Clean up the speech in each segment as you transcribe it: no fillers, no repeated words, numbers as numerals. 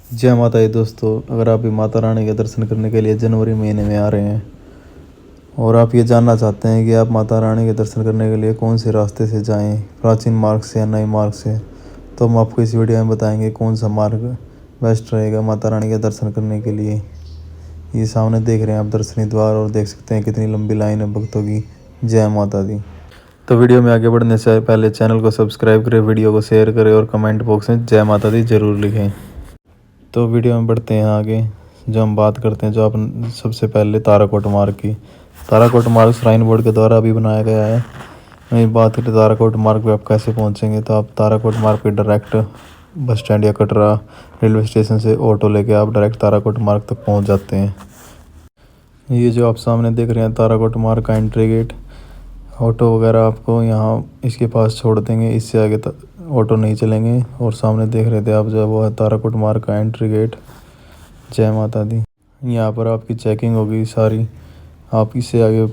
जय माता दी दोस्तों। अगर आप भी माता रानी के दर्शन करने के लिए जनवरी महीने में आ रहे हैं और आप ये जानना चाहते हैं कि आप माता रानी के दर्शन करने के लिए कौन से रास्ते से जाएं, प्राचीन मार्ग से या नए मार्ग से, तो हम आपको इस वीडियो में बताएंगे कौन सा मार्ग बेस्ट रहेगा माता रानी के दर्शन करने के लिए। ये सामने देख रहे हैं आप दर्शनी द्वार और देख सकते हैं कितनी लंबी लाइन है भक्तों की। जय माता दी। तो वीडियो में आगे बढ़ने से पहले चैनल को सब्सक्राइब करें, वीडियो को शेयर करें और कमेंट बॉक्स में जय माता दी ज़रूर लिखें। तो वीडियो में बढ़ते हैं आगे। जो हम बात करते हैं जो आप सबसे पहले ताराकोट मार्ग की। ताराकोट मार्ग श्राइन बोर्ड के द्वारा अभी बनाया गया है। वही बात करें ताराकोट मार्ग पे आप कैसे पहुंचेंगे, तो आप ताराकोट मार्ग पे डायरेक्ट बस स्टैंड या कटरा रेलवे स्टेशन से ऑटो लेके आप डायरेक्ट ताराकोट मार्ग तक पहुंच जाते हैं। ये जो आप सामने देख रहे हैं ताराकोट मार्ग का एंट्री गेट। ऑटो वगैरह आपको यहाँ इसके पास छोड़ देंगे, इससे आगे ऑटो नहीं चलेंगे। और सामने देख रहे थे आप जो वो है ताराकोट मार्ग का एंट्री गेट। जय माता दी। यहाँ पर आपकी चेकिंग होगी सारी। आप इससे आगे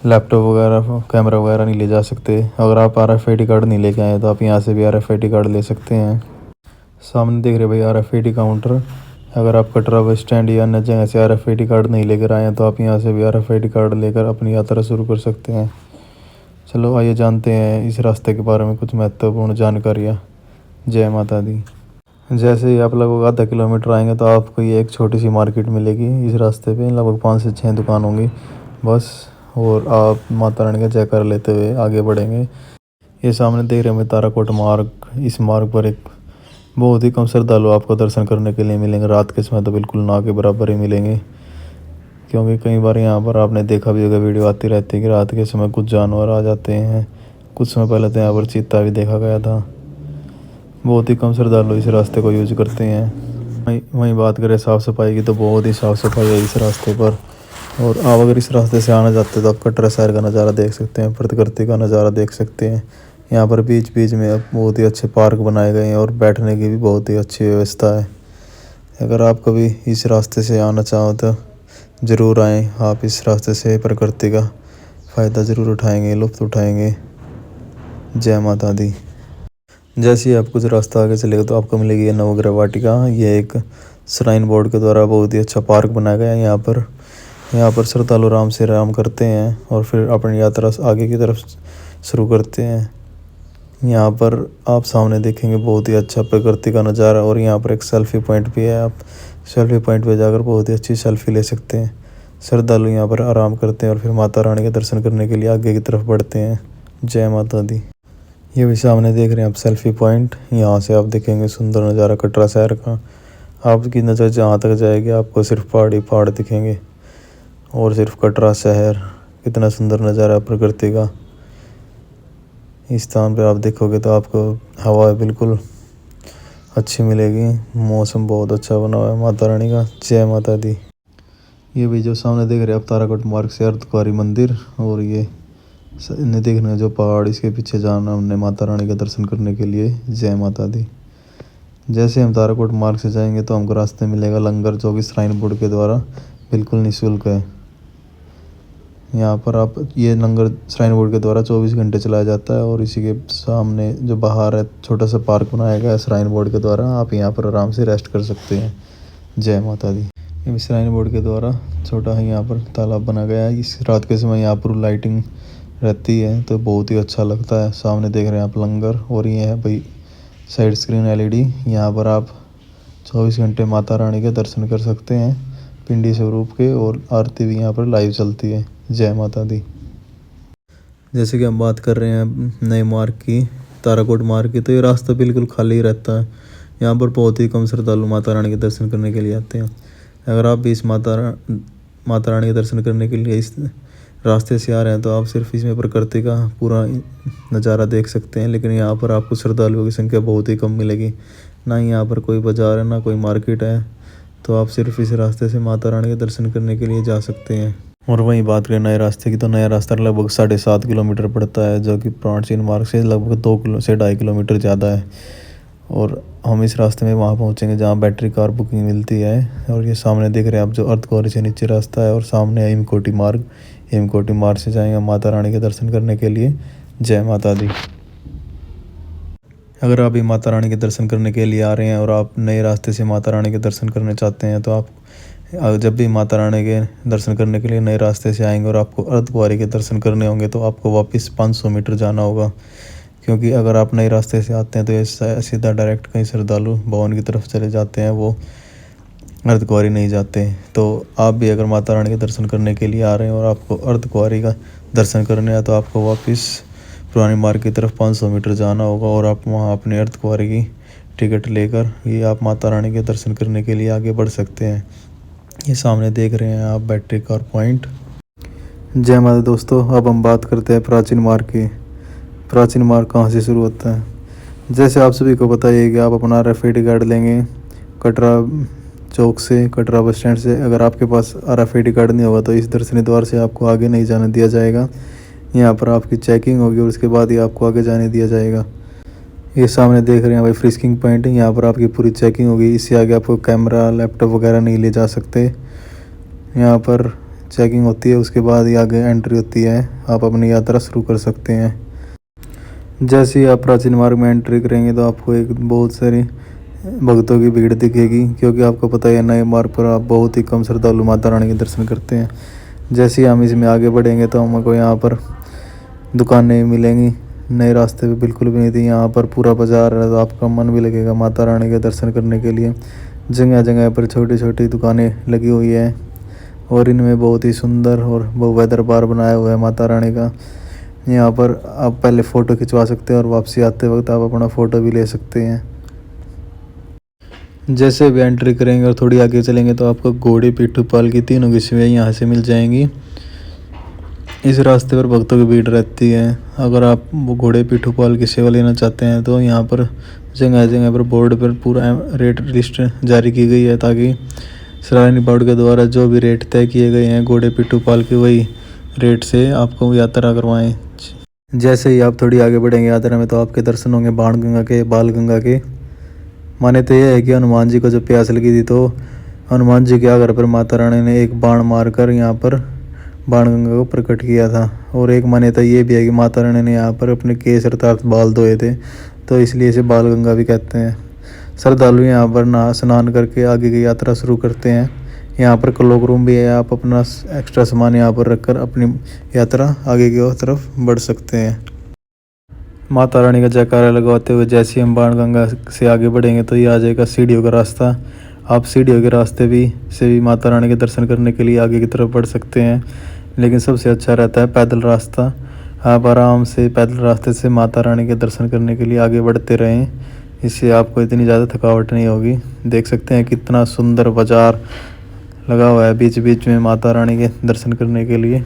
लैपटॉप वगैरह कैमरा वगैरह नहीं ले जा सकते। अगर आप RFID कार्ड नहीं लेके आए तो आप यहाँ से भी RFID कार्ड ले सकते हैं। सामने देख रहे भाई RFID काउंटर। अगर आप कटरा बस स्टैंड या अन्य जगह से RFID कार्ड नहीं लेकर आए हैं तो आप यहाँ से भी RFID कार्ड लेकर अपनी यात्रा शुरू कर सकते हैं। चलो आइए जानते हैं इस रास्ते के बारे में कुछ महत्वपूर्ण जानकारियाँ। जय माता दी। जैसे ही आप लगभग आधा किलोमीटर आएंगे तो आपको ये एक छोटी सी मार्केट मिलेगी। इस रास्ते पे लगभग 5 से 6 दुकान होंगी बस। और आप माता रानी का जयकारा लेते हुए आगे बढ़ेंगे। ये सामने देख रहे हैं ताराकोट मार्ग। इस मार्ग पर एक बहुत ही कम श्रद्धालु आपको दर्शन करने के लिए मिलेंगे। रात के समय तो बिल्कुल ना के बराबर ही मिलेंगे, क्योंकि कई बार यहाँ पर आपने देखा भी होगा, वीडियो आती रहती है कि रात के समय कुछ जानवर आ जाते हैं। कुछ समय पहले तो यहाँ पर चीता भी देखा गया था। बहुत ही कम श्रद्धालु इस रास्ते को यूज करते हैं। वहीं बात करें साफ़ सफाई की तो बहुत ही साफ़ सफाई है इस रास्ते पर। और आप अगर इस रास्ते से आना चाहते हैं तो आप कटरा शहर का नज़ारा देख सकते हैं, प्रकृति का नज़ारा देख सकते हैं। यहाँ पर बीच बीच में अब बहुत ही अच्छे पार्क बनाए गए हैं और बैठने की भी बहुत ही अच्छी व्यवस्था है। अगर आप कभी इस रास्ते से आना चाहो तो ज़रूर आएँ। आप इस रास्ते से प्रकृति का फ़ायदा ज़रूर उठाएंगे, लुत्फ़ उठाएंगे। जय माता दी। जैसे ही आप कुछ रास्ता आगे चलेगा तो आपको मिलेगी ये नवग्रह वाटिका। ये एक श्राइन बोर्ड के द्वारा बहुत ही अच्छा पार्क बनाया गया है। यहाँ पर श्रद्धालु आराम से आराम करते हैं और फिर अपनी यात्रा आगे की तरफ शुरू करते हैं। यहाँ पर आप सामने देखेंगे बहुत ही अच्छा प्रकृति का नज़ारा। और यहाँ पर एक सेल्फ़ी पॉइंट भी है। आप सेल्फ़ी पॉइंट पे जाकर बहुत ही अच्छी सेल्फ़ी ले सकते हैं। श्रद्धालु यहाँ पर आराम करते हैं और फिर माता रानी के दर्शन करने के लिए आगे की तरफ बढ़ते हैं। जय माता दी। ये भी सामने देख रहे हैं आप सेल्फ़ी पॉइंट। यहाँ से आप देखेंगे सुंदर नज़ारा कटरा शहर का। आपकी नज़र जहाँ तक जाएगी आपको सिर्फ पहाड़ ही पहाड़ दिखेंगे और सिर्फ कटरा शहर। कितना सुंदर नज़ारा प्रकृति का। इस स्थान पे आप देखोगे तो आपको हवा बिल्कुल अच्छी मिलेगी। मौसम बहुत अच्छा बना हुआ है माता रानी का। जय माता दी। ये भी जो सामने देख रहे हैं आप ताराकोट मार्ग से अर्धकुंवारी मंदिर। और ये इन्हें देखना जो पहाड़, इसके पीछे जाना हमने माता रानी के दर्शन करने के लिए। जय माता दी। जैसे हम ताराकोट मार्ग से जाएंगे तो हमको रास्ते मिलेगा लंगर, जो कि श्राइन बोर्ड के द्वारा बिल्कुल निःशुल्क है। यहाँ पर आप ये लंगर श्राइन बोर्ड के द्वारा 24 घंटे चलाया जाता है। और इसी के सामने जो बाहर है छोटा सा पार्क बनाया गया है श्राइन बोर्ड के द्वारा। आप यहाँ पर आराम से रेस्ट कर सकते हैं। जय माता दी। ये श्राइन बोर्ड के द्वारा छोटा ही यहाँ पर तालाब बना गया है। इस रात के समय यहाँ पर लाइटिंग रहती है तो बहुत ही अच्छा लगता है। सामने देख रहे हैं आप लंगर। और ये है भाई साइड स्क्रीन LED। यहाँ पर आप 24 घंटे माता रानी के दर्शन कर सकते हैं पिंडी स्वरूप के। और आरती भी यहाँ पर लाइव चलती है। जय माता दी। जैसे कि हम बात कर रहे हैं नए मार्ग की, ताराकोट मार्ग की, तो ये रास्ता बिल्कुल खाली रहता है। यहाँ पर बहुत ही कम श्रद्धालु माता रानी के दर्शन करने के लिए आते हैं। अगर आप भी इस माता रानी के दर्शन करने के लिए इस रास्ते से आ रहे हैं तो आप सिर्फ इसमें प्रकृति का पूरा नज़ारा देख सकते हैं। लेकिन यहाँ पर आपको श्रद्धालुओं की संख्या बहुत ही कम मिलेगी। ना ही यहाँ पर कोई बाज़ार है ना कोई मार्केट है। तो आप सिर्फ इस रास्ते से माता रानी के दर्शन करने के लिए जा सकते हैं। और वहीं बात करें नए रास्ते की, तो नया रास्ता लगभग 7.5 किलोमीटर पड़ता है, जो कि प्राचीन मार्ग से लगभग 2 से 2.5 किलोमीटर ज़्यादा है। और हम इस रास्ते में वहाँ पहुँचेंगे जहाँ बैटरी कार बुकिंग मिलती है। और ये सामने देख रहे हैं आप जो अर्धकुंवारी से नीचे रास्ता है। और सामने है हिमकोटी मार्ग। हिमकोटी मार्ग से जाएंगे माता रानी के दर्शन करने के लिए। जय माता दी। अगर आप भी माता रानी के दर्शन करने के लिए आ रहे हैं और आप नए रास्ते से माता रानी के दर्शन करने चाहते हैं तो आप जब भी माता रानी के दर्शन करने के लिए नए रास्ते से आएंगे और आपको अर्धकुंवारी के दर्शन करने होंगे तो आपको वापस 500 मीटर जाना होगा, क्योंकि अगर आप नए रास्ते से आते हैं तो ये सीधा डायरेक्ट कहीं श्रद्धालु भवन की तरफ चले जाते हैं, वो अर्धकुंवारी नहीं जाते। तो आप भी अगर माता रानी के दर्शन करने के लिए आ रहे हैं और आपको अर्धकुंवारी का दर्शन करने है तो आपको वापस पुरानी मार्ग की तरफ 500 मीटर जाना होगा और आप वहाँ अपने अर्धकुंवारी की टिकट लेकर ये आप माता रानी के दर्शन करने के लिए आगे बढ़ सकते हैं। ये सामने देख रहे हैं आप बैटरी कार पॉइंट। जय माता दोस्तों, अब हम बात करते हैं प्राचीन मार्ग की। प्राचीन मार्ग कहाँ से शुरू होता है? जैसे आप सभी को पता है कि आप अपना RFID कार्ड लेंगे कटरा चौक से, कटरा बस स्टैंड से। अगर आपके पास RFID कार्ड नहीं होगा तो इस दर्शनी द्वार से आपको आगे नहीं जाने दिया जाएगा। यहाँ पर आपकी चेकिंग होगी और उसके बाद ही आपको आगे जाने दिया जाएगा। ये सामने देख रहे हैं भाई फ्रिस्किंग पॉइंट है, यहाँ पर आपकी पूरी चेकिंग होगी। इससे आगे आपको कैमरा लैपटॉप वगैरह नहीं ले जा सकते। यहाँ पर चेकिंग होती है, उसके बाद ही आगे एंट्री होती है, आप अपनी यात्रा शुरू कर सकते हैं। जैसे ही आप प्राचीन मार्ग में एंट्री करेंगे तो आपको एक बहुत सारी भक्तों की भीड़ दिखेगी, क्योंकि आपको पता है नए मार्ग पर आप बहुत ही कम श्रद्धालु माता रानी के दर्शन करते हैं। जैसे ही हम इसमें आगे बढ़ेंगे तो हमको यहाँ पर दुकानें मिलेंगी, नए रास्ते पे बिल्कुल भी नहीं थी। यहाँ पर पूरा बाजार है तो आपका मन भी लगेगा माता रानी के दर्शन करने के लिए। जगह जगह पर छोटी छोटी दुकानें लगी हुई है और इनमें बहुत ही सुंदर और भव्य दरबार बनाया हुआ है माता रानी का। यहाँ पर आप पहले फ़ोटो खिंचवा सकते हैं और वापसी आते वक्त आप अपना फ़ोटो भी ले सकते हैं। जैसे भी एंट्री करेंगे और थोड़ी आगे चलेंगे तो आपको घोड़े पिट्ठू पाल की तीनों की सेवाएं यहाँ से मिल जाएंगी। इस रास्ते पर भक्तों की भीड़ रहती है। अगर आप घोड़े पिट्ठू पाल की सेवा लेना चाहते हैं तो यहाँ पर जगह जगह पर बोर्ड पर पूरा रेट लिस्ट जारी की गई है, ताकि सराहनी बोर्ड के द्वारा जो भी रेट तय किए गए हैं घोड़े पिट्ठू पाल के, वही रेट से आपको यात्रा करवाएं। जैसे ही आप थोड़ी आगे बढ़ेंगे यात्रा में तो आपके दर्शन होंगे बाणगंगा के, बाल गंगा के। मान्यता यह है कि हनुमान जी को जब प्यास लगी थी तो हनुमान जी के आग्रह पर माता रानी ने एक बाण मारकर यहाँ पर बाणगंगा को प्रकट किया था। और एक मान्यता ये भी है कि माता रानी ने यहाँ पर अपने केस अर्थात बाल धोए थे, तो इसलिए इसे बाल गंगा भी कहते हैं। श्रद्धालु यहाँ पर नहा स्नान करके आगे की यात्रा शुरू करते हैं। यहाँ पर क्लॉक रूम भी है, आप अपना एक्स्ट्रा सामान यहाँ पर रखकर अपनी यात्रा आगे की तरफ बढ़ सकते हैं। माता रानी का जयकारा लगवाते हुए जैसे हम बाणगंगा से आगे बढ़ेंगे तो ये आ जाएगा सीढ़ियों का रास्ता। आप सीढ़ियों के रास्ते से भी माता रानी के दर्शन करने के लिए आगे की तरफ बढ़ सकते हैं, लेकिन सबसे अच्छा रहता है पैदल रास्ता। आप आराम से पैदल रास्ते से माता रानी के दर्शन करने के लिए आगे बढ़ते रहें, इससे आपको इतनी ज़्यादा थकावट नहीं होगी। देख सकते हैं कितना सुंदर बाजार लगा हुआ है बीच बीच में माता रानी के दर्शन करने के लिए।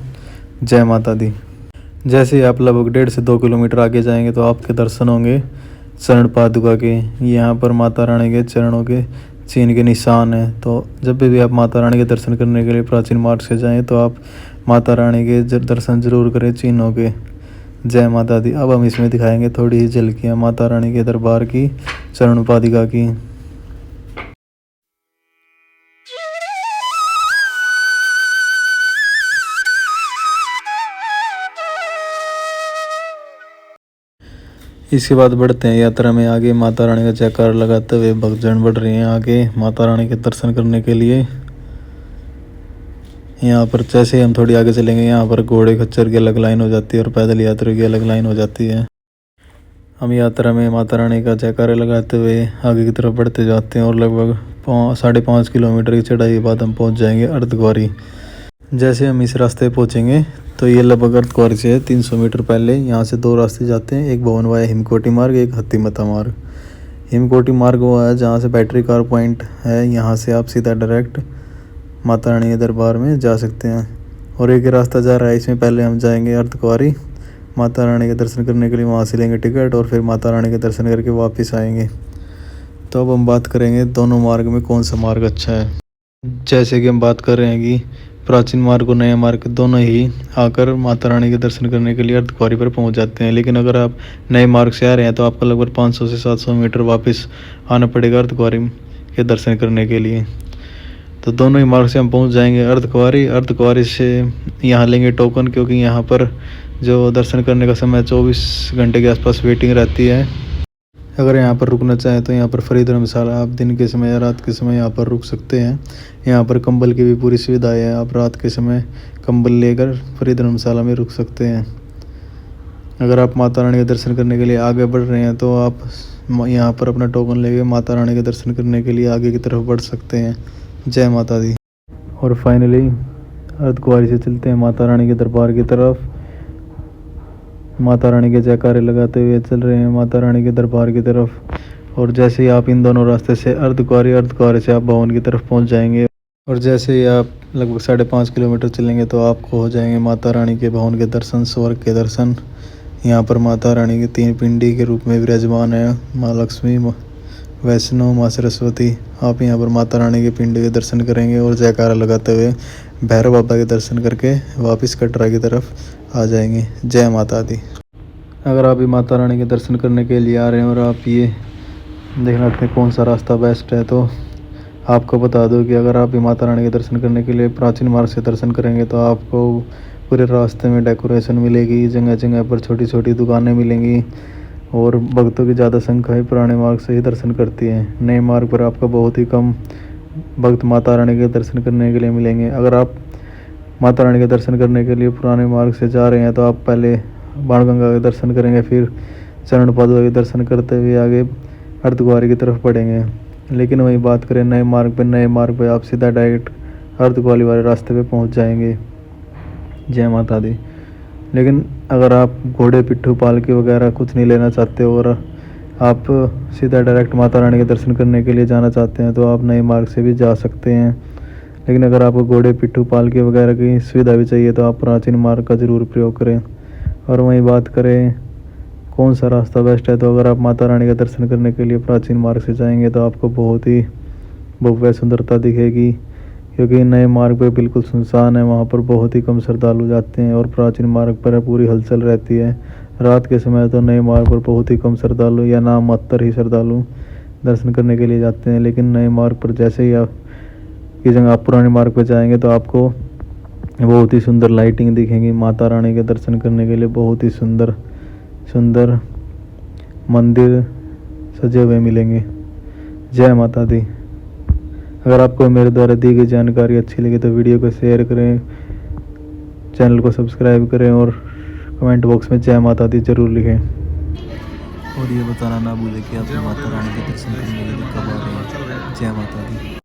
जय माता दी। जैसे ही आप लगभग 1.5 से 2 किलोमीटर आगे जाएंगे तो आपके दर्शन होंगे चरण पादुका के। यहाँ पर माता रानी के चरणों के चिन्ह के निशान हैं। तो जब भी आप माता रानी के दर्शन करने के लिए प्राचीन मार्ग से जाएं तो आप माता रानी के दर्शन जरूर करें चिन्हों के। जय माता दी। अब हम इसमें दिखाएंगे थोड़ी ही झलकियाँ माता रानी के दरबार की, चरण पादुका की। इसके बाद बढ़ते हैं यात्रा में आगे। माता रानी का जयकार लगाते हुए भक्तजन बढ़ रहे हैं आगे माता रानी के दर्शन करने के लिए। यहाँ पर जैसे ही हम थोड़ी आगे चलेंगे यहाँ पर घोड़े खच्चर की अलग लाइन हो जाती है और पैदल यात्रियों की अलग लाइन हो जाती है। हम यात्रा में माता रानी का जयकारा लगाते हुए आगे की तरफ बढ़ते जाते हैं और लगभग 5.5 किलोमीटर की चढ़ाई के बाद हम पहुँच जाएंगे अर्धकुंवारी। जैसे हम इस रास्ते पहुँचेंगे तो ये लगभग अर्धकुंवारी से 300 मीटर पहले यहाँ से 2 रास्ते जाते हैं, एक भवन वाया हिमकोटी मार्ग, एक हत्तीमता मार्ग। हिमकोटी मार्ग वो है जहाँ से बैटरी कार पॉइंट है, यहाँ से आप सीधा डायरेक्ट माता रानी के दरबार में जा सकते हैं। और एक रास्ता जा रहा है, इसमें पहले हम जाएंगे अर्धकुंवारी माता रानी के दर्शन करने के लिए, वहाँ से लेंगे टिकट और फिर माता रानी के दर्शन करके वापस आएंगे। तो अब हम बात करेंगे दोनों मार्ग में कौन सा मार्ग अच्छा है। जैसे कि हम बात कर रहे हैं कि प्राचीन मार्ग और नया मार्ग दोनों ही आकर माता रानी के दर्शन करने के लिए अर्धकुंवारी पर पहुंच जाते हैं, लेकिन अगर आप नए मार्ग से आ रहे हैं तो आपको लगभग 500 से 700 मीटर वापस आना पड़ेगा अर्धकुंवारी के दर्शन करने के लिए। तो दोनों ही मार्ग से हम पहुंच जाएंगे अर्धकुंवारी। अर्धकुंवारी से यहाँ लेंगे टोकन, क्योंकि यहाँ पर जो दर्शन करने का समय 24 घंटे के आसपास वेटिंग रहती है। अगर यहाँ पर रुकना चाहें तो यहाँ पर फ्री धर्मशाला, आप दिन के समय या रात के समय यहाँ पर रुक सकते हैं। यहाँ पर कंबल की भी पूरी सुविधाएं है, आप रात के समय कंबल लेकर फ्री धर्मशाला में रुक सकते हैं। अगर आप माता रानी के दर्शन करने के लिए आगे बढ़ रहे हैं तो आप यहाँ पर अपना टोकन लेके माता रानी के दर्शन करने के लिए आगे की तरफ बढ़ सकते हैं। जय माता दी। और फाइनली अर्धकुंवारी से चलते हैं माता रानी के दरबार की तरफ। माता रानी के जयकारे लगाते हुए चल रहे हैं माता रानी के दरबार की तरफ। और जैसे ही आप इन दोनों रास्ते से अर्धकुंवारी से आप भवन की तरफ पहुंच जाएंगे। और जैसे ही आप लगभग 5.5 किलोमीटर चलेंगे तो आपको हो जाएंगे माता रानी के भवन के दर्शन, स्वर्ग के दर्शन। यहाँ पर माता रानी के 3 पिंडी के रूप में विराजमान है, माँ लक्ष्मी, वैष्णो, माँ सरस्वती। आप यहाँ पर माता रानी के पिंड के दर्शन करेंगे और जयकारा लगाते हुए भैरव बाबा के दर्शन करके वापस कटरा की तरफ आ जाएंगे। जय माता दी। अगर आप भी माता रानी के दर्शन करने के लिए आ रहे हैं और आप ये देखना चाहते हैं कौन सा रास्ता बेस्ट है, तो आपको बता दो कि अगर आप भी माता रानी के दर्शन करने के लिए प्राचीन मार्ग से दर्शन करेंगे तो आपको पूरे रास्ते में डेकोरेशन मिलेगी, जगह जगह पर छोटी छोटी दुकानें मिलेंगी और भक्तों की ज़्यादा संख्या ही पुराने मार्ग से ही दर्शन करती है। नए मार्ग पर आपको बहुत ही कम भक्त माता रानी के दर्शन करने के लिए मिलेंगे। अगर आप माता रानी के दर्शन करने के लिए पुराने मार्ग से जा रहे हैं तो आप पहले बाणगंगा के दर्शन करेंगे, फिर चरण पादुका के दर्शन करते हुए आगे अर्धकुंवारी की तरफ बढ़ेंगे। लेकिन वही बात करें नए मार्ग पे आप सीधा डायरेक्ट अर्धकुंवारी वाले रास्ते पे पहुंच जाएंगे। जय माता दी। लेकिन अगर आप घोड़े, पिट्ठू, पालकी वगैरह कुछ नहीं लेना चाहते और आप सीधा डायरेक्ट माता रानी के दर्शन करने के लिए जाना चाहते हैं तो आप नए मार्ग से भी जा सकते हैं। लेकिन अगर आपको घोड़े, पिट्ठू, पालकी वगैरह की सुविधा भी चाहिए तो आप प्राचीन मार्ग का ज़रूर प्रयोग करें। और वहीं बात करें कौन सा रास्ता बेस्ट है, तो अगर आप माता रानी का दर्शन करने के लिए प्राचीन मार्ग से जाएंगे तो आपको बहुत ही भव्य सुंदरता दिखेगी, क्योंकि नए मार्ग पर बिल्कुल सुनसान है, वहाँ पर बहुत ही कम श्रद्धालु जाते हैं और प्राचीन मार्ग पर पूरी हलचल रहती है। रात के समय तो नए मार्ग पर बहुत ही कम श्रद्धालु या नाम मात्र ही श्रद्धालु दर्शन करने के लिए जाते हैं। लेकिन नए मार्ग पर जैसे ही आप की जगह आप पुराने मार्ग पर जाएंगे तो आपको बहुत ही सुंदर लाइटिंग दिखेंगी। माता रानी के दर्शन करने के लिए बहुत ही सुंदर सुंदर मंदिर सजे हुए मिलेंगे। जय माता दी। अगर आपको मेरे द्वारा दी गई जानकारी अच्छी लगी तो वीडियो को शेयर करें, चैनल को सब्सक्राइब करें और कमेंट बॉक्स में जय माता दी जरूर लिखें। और ये बताना ना भूलें कि आप माता रानी के दर्शन करने के लिए कब आ रहे हैं। जय माता दी।